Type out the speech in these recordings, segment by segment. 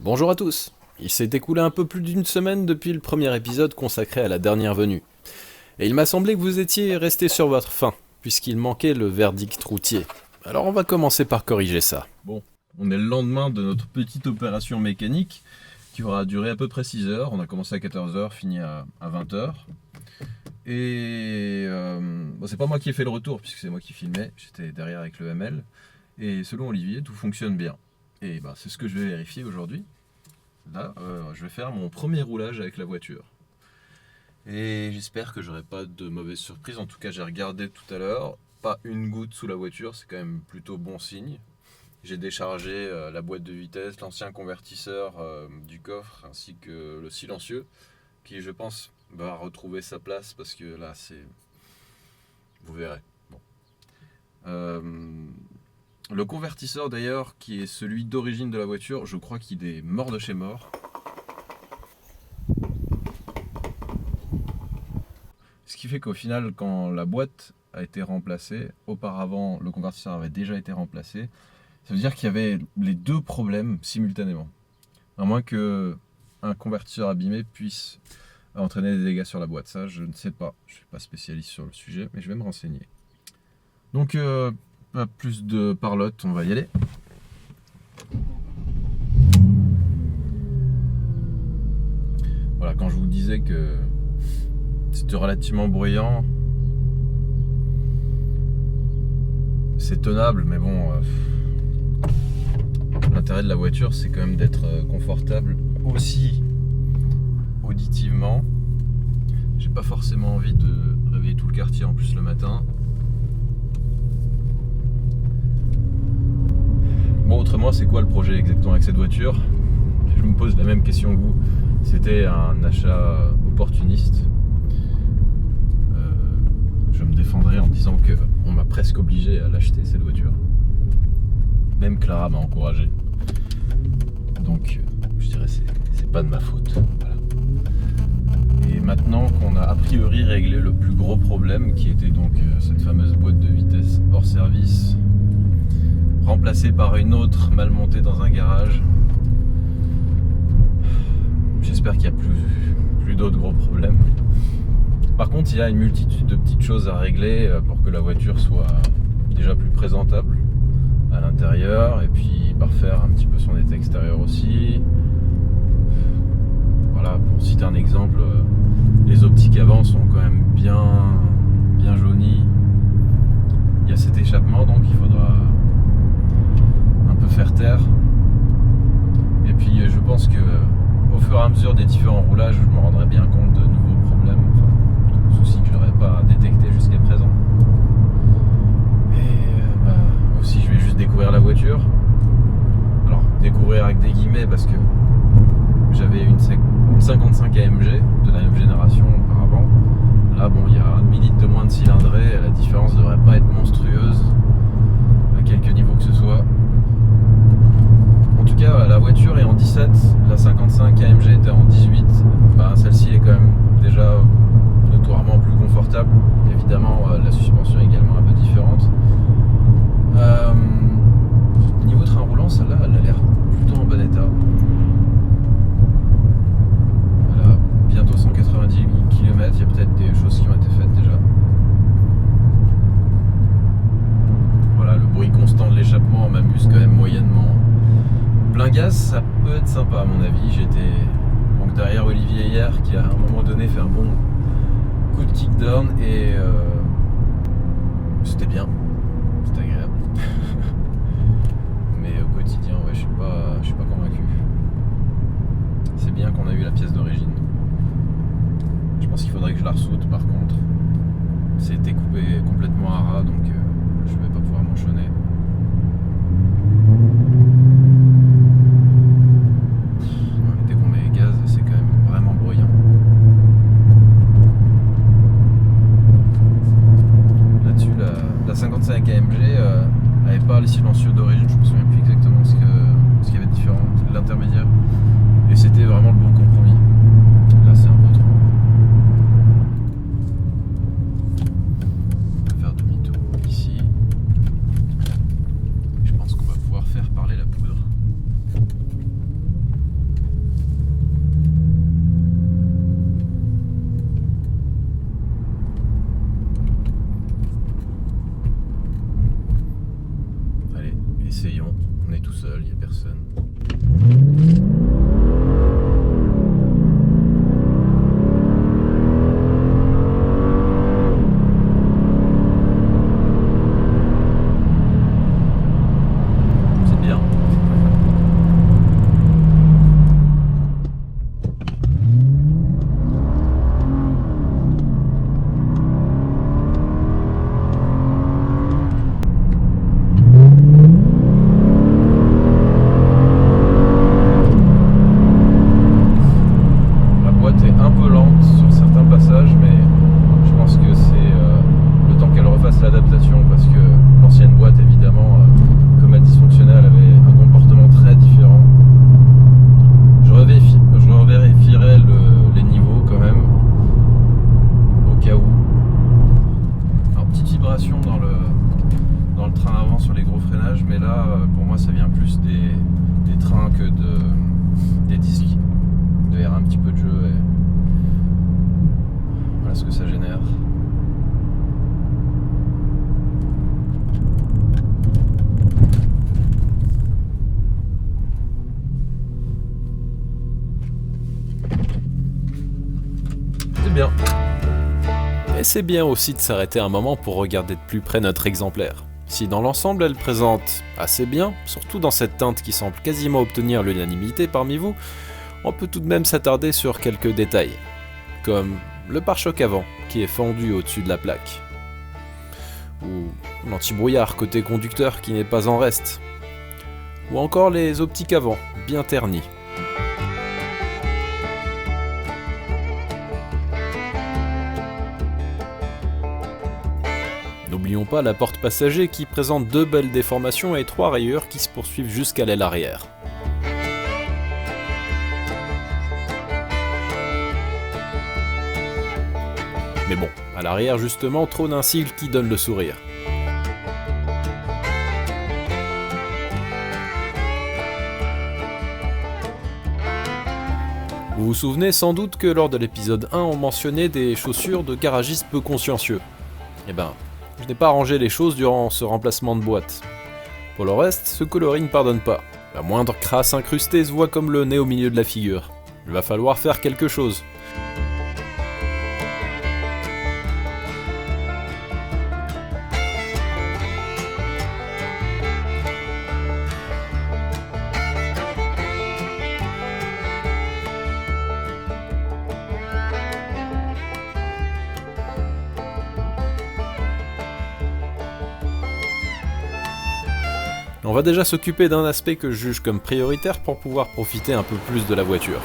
Bonjour à tous. Il s'est écoulé un peu plus d'une semaine depuis le premier épisode consacré à la dernière venue. Et il m'a semblé que vous étiez resté sur votre faim, puisqu'il manquait le verdict routier. Alors on va commencer par corriger ça. Bon, on est le lendemain de notre petite opération mécanique qui aura duré à peu près 6 heures. On a commencé à 14 heures, fini à 20 heures. Et bon, c'est pas moi qui ai fait le retour puisque c'est moi qui filmais, j'étais derrière avec le ML. Et selon Olivier, tout fonctionne bien. Et ben, c'est ce que je vais vérifier aujourd'hui. Là, je vais faire mon premier roulage avec la voiture. Et j'espère que j'aurai pas de mauvaises surprises. En tout cas, j'ai regardé tout à l'heure. Pas une goutte sous la voiture, c'est quand même plutôt bon signe. J'ai déchargé la boîte de vitesse, l'ancien convertisseur du coffre, ainsi que le silencieux, qui je pense va retrouver sa place parce que là c'est... Vous verrez. Bon. Le convertisseur d'ailleurs, qui est celui d'origine de la voiture, je crois qu'il est mort de chez mort. Ce qui fait qu'au final, quand la boîte a été remplacée, auparavant le convertisseur avait déjà été remplacé, ça veut dire qu'il y avait les deux problèmes simultanément. À moins qu'un convertisseur abîmé puisse entraîner des dégâts sur la boîte. Ça, je ne sais pas. Je ne suis pas spécialiste sur le sujet, mais je vais me renseigner. Donc, pas plus de parlotte, on va y aller. Voilà, quand je vous disais que c'était relativement bruyant, c'est tenable, mais bon, l'intérêt de la voiture, c'est quand même d'être confortable aussi auditivement. J'ai pas forcément envie de réveiller tout le quartier en plus le matin. Bon, autrement, c'est quoi le projet exactement avec cette voiture? Je me pose la même question que vous. C'était un achat opportuniste. Je me défendrai en disant qu'on m'a presque obligé à l'acheter cette voiture. Même Clara m'a encouragé. Donc, je dirais c'est pas de ma faute. Voilà. Et maintenant qu'on a a priori réglé le plus gros problème, qui était donc cette fameuse boîte de vitesse hors service, remplacée par une autre mal montée dans un garage, j'espère qu'il n'y a plus d'autres gros problèmes. Par contre, il y a une multitude de petites choses à régler pour que la voiture soit déjà plus présentable à l'intérieur, et puis parfaire un petit peu son état extérieur aussi. Voilà, pour citer un exemple, les optiques avant sont quand même bien jaunies. Il y a cet échappement, donc il faudra un peu faire taire. Et puis je pense que au fur et à mesure des différents roulages, je me rendrai bien compte de nouveaux problèmes, de soucis que je n'aurais pas détectés jusqu'à présent. Et aussi, je vais juste découvrir la voiture. Alors, découvrir avec des guillemets parce que j'avais une 55 AMG de la même génération auparavant. Là, bon, il y a 1/2 litre de moins de cylindrée, la différence ne devrait pas être monstrueuse à quelque niveau que ce soit. En tout cas, la voiture est en 17, la 55 AMG était en 18. Ben, celle-ci est quand même déjà notoirement plus confortable. Évidemment, la suspension est également un peu différente. Niveau train roulant, celle-là, elle a l'air plutôt en bon état. Elle a bientôt 190 km, il y a peut-être des choses qui ont été faites déjà. Voilà, le bruit constant de l'échappement m'amuse quand même moyennement. Plein gaz, ça peut être sympa à mon avis. J'étais donc derrière Olivier hier qui à un moment donné fait un bon coup de kickdown et c'était bien, c'était agréable. Mais au quotidien, ouais, je suis pas convaincu. C'est bien qu'on a eu la pièce d'origine. Je pense qu'il faudrait que je la ressoute par contre. C'était coupé complètement à ras, donc je vais pas pouvoir m'enchaîner. Dès qu'on met les gaz, c'est quand même vraiment bruyant. Là-dessus, la 55 AMG n'avait pas les silencieux d'origine, je me souviens plus exactement ce qu'il y avait de différent, l'intermédiaire. Et c'était vraiment le bon compromis. Là, c'est un peu trop. On va faire demi-tour ici. Je pense qu'on va pouvoir faire parler la poudre. des disques. Il doit y avoir un petit peu de jeu et voilà ce que ça génère. C'est bien. Et c'est bien aussi de s'arrêter un moment pour regarder de plus près notre exemplaire. Si dans l'ensemble elle présente assez bien, surtout dans cette teinte qui semble quasiment obtenir l'unanimité parmi vous, on peut tout de même s'attarder sur quelques détails, comme le pare-choc avant qui est fendu au-dessus de la plaque, ou l'anti-brouillard côté conducteur qui n'est pas en reste, ou encore les optiques avant bien ternies. N'oublions pas la porte passager qui présente 2 belles déformations et 3 rayures qui se poursuivent jusqu'à l'aile arrière. Mais bon, à l'arrière justement trône un sigle qui donne le sourire. Vous vous souvenez sans doute que lors de l'épisode 1 on mentionnait des chaussures de garagistes peu consciencieux. Eh ben, je n'ai pas arrangé les choses durant ce remplacement de boîte. Pour le reste, ce coloris ne pardonne pas. La moindre crasse incrustée se voit comme le nez au milieu de la figure. Il va falloir faire quelque chose. On va déjà s'occuper d'un aspect que je juge comme prioritaire pour pouvoir profiter un peu plus de la voiture.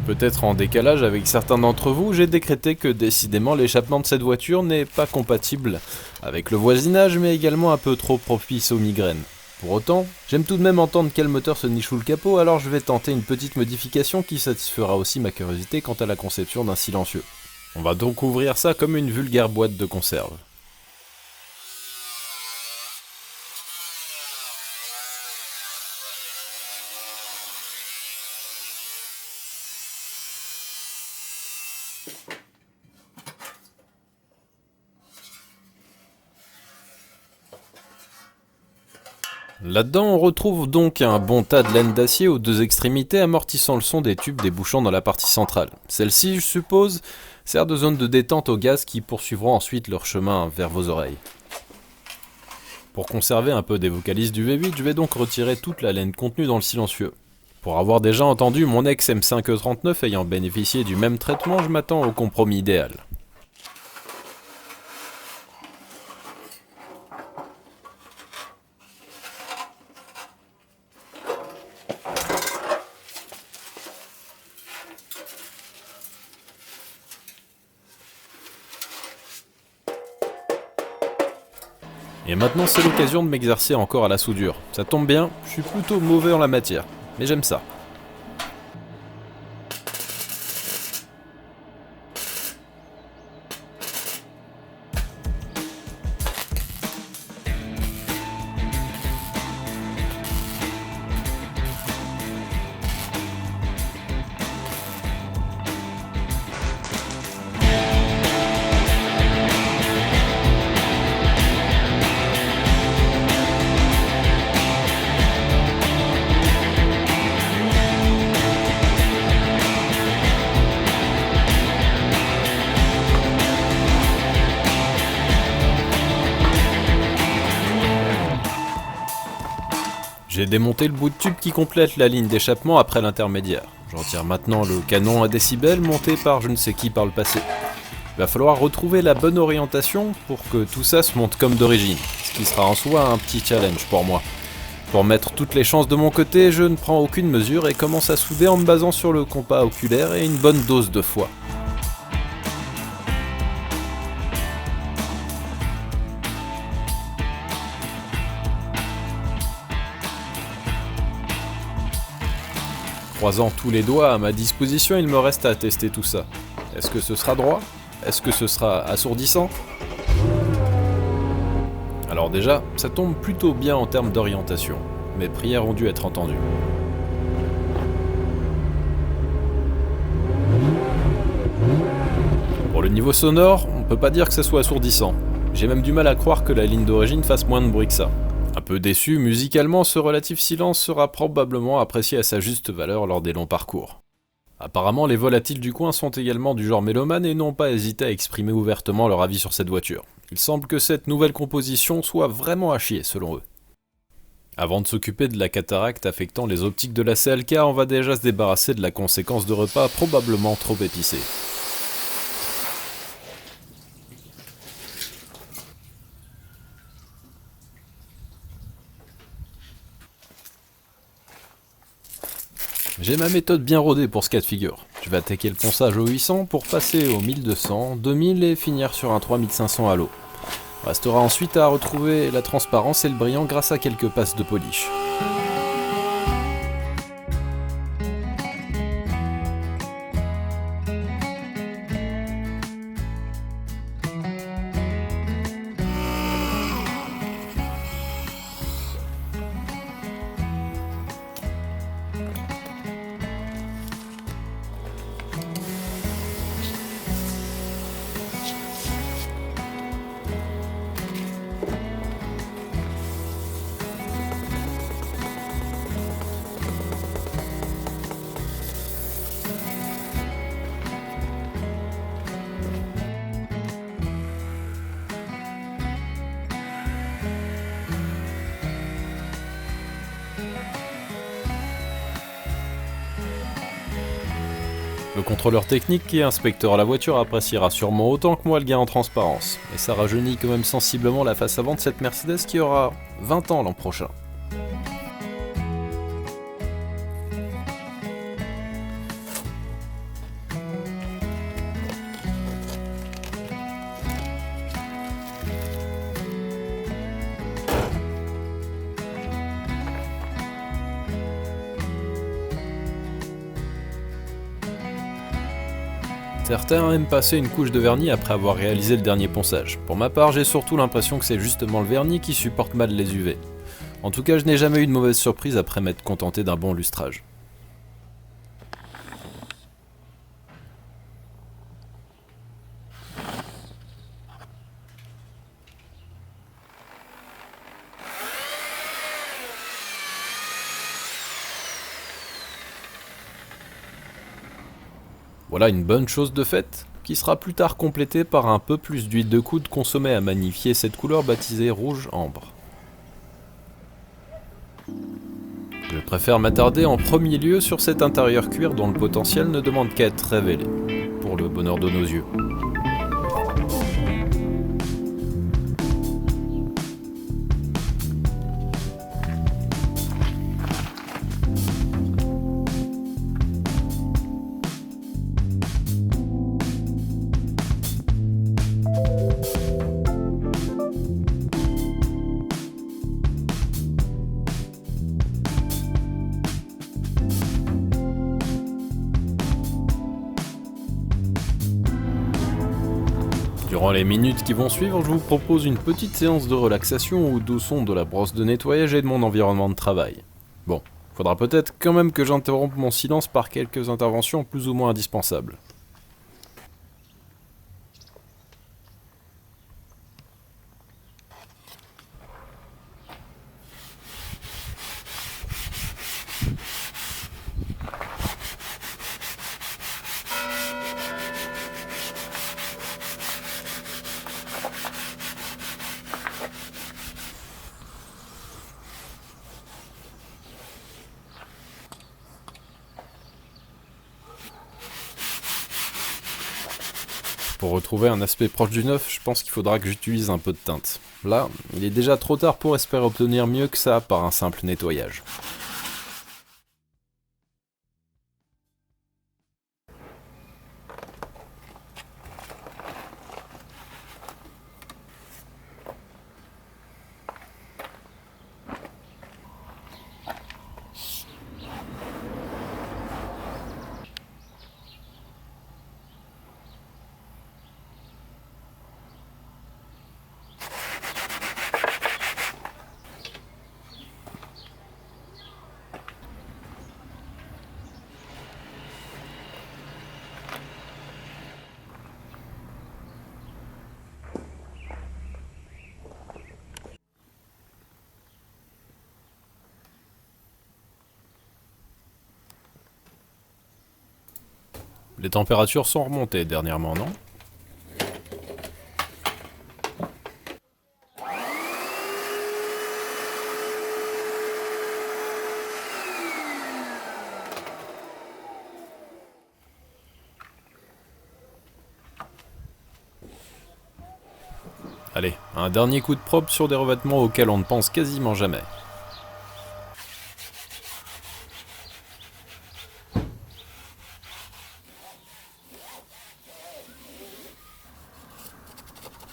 Peut-être en décalage avec certains d'entre vous, j'ai décrété que décidément l'échappement de cette voiture n'est pas compatible avec le voisinage mais également un peu trop propice aux migraines. Pour autant, j'aime tout de même entendre quel moteur se niche sous le capot, alors je vais tenter une petite modification qui satisfera aussi ma curiosité quant à la conception d'un silencieux. On va donc ouvrir ça comme une vulgaire boîte de conserve. Là-dedans, on retrouve donc un bon tas de laine d'acier aux 2 extrémités amortissant le son des tubes débouchant dans la partie centrale. Celle-ci, je suppose, sert de zone de détente au gaz qui poursuivront ensuite leur chemin vers vos oreilles. Pour conserver un peu des vocalises du V8, je vais donc retirer toute la laine contenue dans le silencieux. Pour avoir déjà entendu mon ex M5E39 ayant bénéficié du même traitement, je m'attends au compromis idéal. Et maintenant c'est l'occasion de m'exercer encore à la soudure. Ça tombe bien, je suis plutôt mauvais en la matière, mais j'aime ça. J'ai démonté le bout de tube qui complète la ligne d'échappement après l'intermédiaire. J'en tire maintenant le canon à décibels monté par je ne sais qui par le passé. Il va falloir retrouver la bonne orientation pour que tout ça se monte comme d'origine, ce qui sera en soi un petit challenge pour moi. Pour mettre toutes les chances de mon côté, je ne prends aucune mesure et commence à souder en me basant sur le compas oculaire et une bonne dose de foi. Croisant tous les doigts à ma disposition, il me reste à tester tout ça. Est-ce que ce sera droit? Est-ce que ce sera assourdissant? Alors déjà, ça tombe plutôt bien en termes d'orientation. Mes prières ont dû être entendues. Pour le niveau sonore, on peut pas dire que ça soit assourdissant. J'ai même du mal à croire que la ligne d'origine fasse moins de bruit que ça. Un peu déçu, musicalement, ce relatif silence sera probablement apprécié à sa juste valeur lors des longs parcours. Apparemment, les volatiles du coin sont également du genre mélomane et n'ont pas hésité à exprimer ouvertement leur avis sur cette voiture. Il semble que cette nouvelle composition soit vraiment à chier, selon eux. Avant de s'occuper de la cataracte affectant les optiques de la CLK, on va déjà se débarrasser de la conséquence de repas probablement trop épicé. J'ai ma méthode bien rodée pour ce cas de figure. Je vais attaquer le ponçage au 800 pour passer au 1200, 2000 et finir sur un 3500 à l'eau. Restera ensuite à retrouver la transparence et le brillant grâce à quelques passes de polish. Le contrôleur technique qui inspectera la voiture appréciera sûrement autant que moi le gain en transparence, et ça rajeunit quand même sensiblement la face avant de cette Mercedes qui aura 20 ans l'an prochain. Certains aiment passer une couche de vernis après avoir réalisé le dernier ponçage. Pour ma part, j'ai surtout l'impression que c'est justement le vernis qui supporte mal les UV. En tout cas, je n'ai jamais eu de mauvaise surprise après m'être contenté d'un bon lustrage. Voilà une bonne chose de faite, qui sera plus tard complétée par un peu plus d'huile de coude consommée à magnifier cette couleur baptisée rouge ambre. Je préfère m'attarder en premier lieu sur cet intérieur cuir dont le potentiel ne demande qu'à être révélé, pour le bonheur de nos yeux. Durant les minutes qui vont suivre, je vous propose une petite séance de relaxation au doux son de la brosse de nettoyage et de mon environnement de travail. Bon, faudra peut-être quand même que j'interrompe mon silence par quelques interventions plus ou moins indispensables. Pour retrouver un aspect proche du neuf, je pense qu'il faudra que j'utilise un peu de teinte. Là, il est déjà trop tard pour espérer obtenir mieux que ça par un simple nettoyage. Les températures sont remontées dernièrement, non? Allez, un dernier coup de probe sur des revêtements auxquels on ne pense quasiment jamais.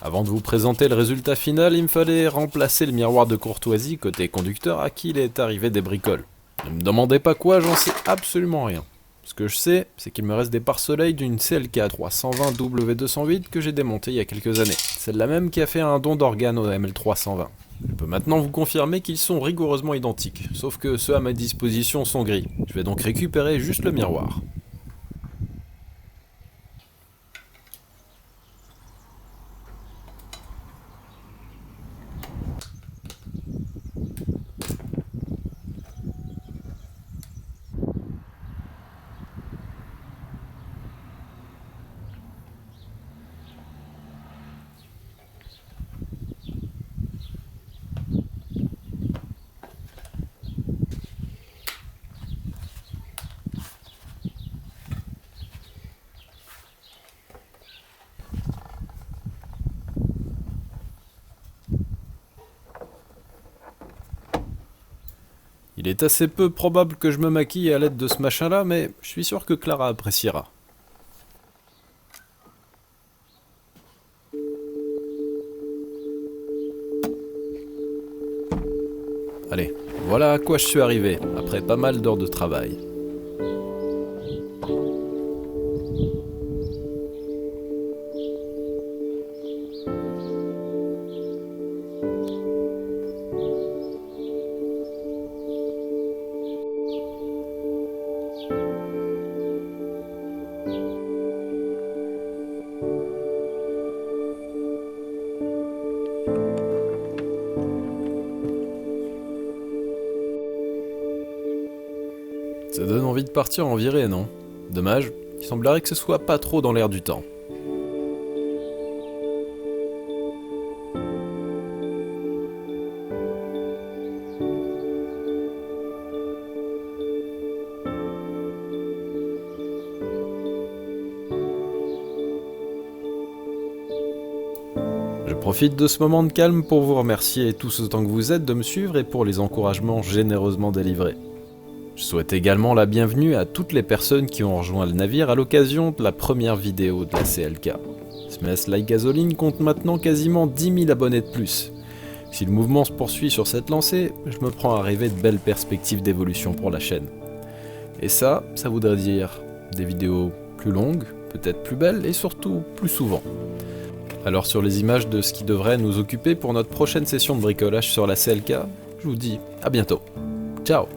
Avant de vous présenter le résultat final, il me fallait remplacer le miroir de courtoisie côté conducteur à qui il est arrivé des bricoles. Ne me demandez pas quoi, j'en sais absolument rien. Ce que je sais, c'est qu'il me reste des pare-soleils d'une CLK 320 W208 que j'ai démontée il y a quelques années. Celle-là même qui a fait un don d'organes au ML320. Je peux maintenant vous confirmer qu'ils sont rigoureusement identiques, sauf que ceux à ma disposition sont gris. Je vais donc récupérer juste le miroir. Il est assez peu probable que je me maquille à l'aide de ce machin-là, mais je suis sûr que Clara appréciera. Allez, voilà à quoi je suis arrivé, après pas mal d'heures de travail. Ça donne envie de partir en virée, non? Dommage, il semblerait que ce soit pas trop dans l'air du temps. Je profite de ce moment de calme pour vous remercier tous autant que vous êtes de me suivre et pour les encouragements généreusement délivrés. Je souhaite également la bienvenue à toutes les personnes qui ont rejoint le navire à l'occasion de la première vidéo de la CLK. Smells Like Gasoline compte maintenant quasiment 10 000 abonnés de plus. Si le mouvement se poursuit sur cette lancée, je me prends à rêver de belles perspectives d'évolution pour la chaîne. Et ça voudrait dire des vidéos plus longues, peut-être plus belles et surtout plus souvent. Alors sur les images de ce qui devrait nous occuper pour notre prochaine session de bricolage sur la CLK, je vous dis à bientôt. Ciao!